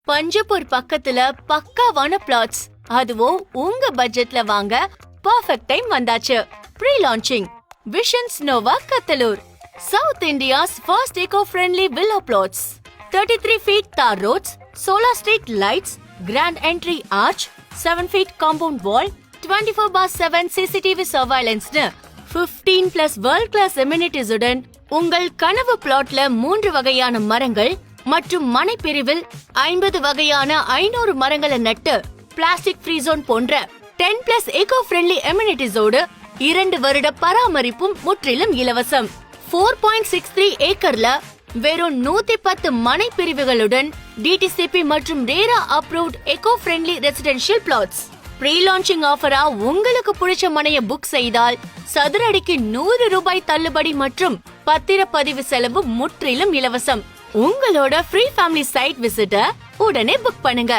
பஞ்சப்பூர் பக்கத்துல பக்காவான பிளாட்ஸ், அதுவும் உங்க பட்ஜெட்ல வாங்க பெர்ஃபெக்ட் டைம் வந்தாச்சு. Pre launching visions nova Kathalur, south India's first eco-friendly villa plots. 33 feet tar roads, solar street lights, grand entry arch, 7 feet compound wall, 24/7 CCTV surveillance னு 15 plus world class amenities உடன் உங்கள் கனவு பிளாட்ல 3 வகையான மரங்கள் மற்றும் மனை பிரிவில் 50 வகையான 500 மரங்களை நட்டு பிளாஸ்டிக் ஃப்ரீ ஜோன் போன்ற 10 plus eco-friendly amenities ஓடு 2 வருட பராமரிப்பும் முற்றிலும் இலவசம். 4.63 ஏக்கர்ல வெறும் 110 மனை பிரிவுகளுடன் DTCP மற்றும் RERA approved eco-friendly residential plots. Pre launching ஆஃபரா உங்களுக்கு பிடிச்ச மனைய புக் செய்தால் சதுர அடிக்கு 100 ரூபாய் தள்ளுபடி மற்றும் பத்திரப்பதிவு செலவு முற்றிலும் இலவசம். உங்களோட ஃப்ரீ ஃபேமிலி சைட் விசிட்ட உடனே புக் பண்ணுங்க.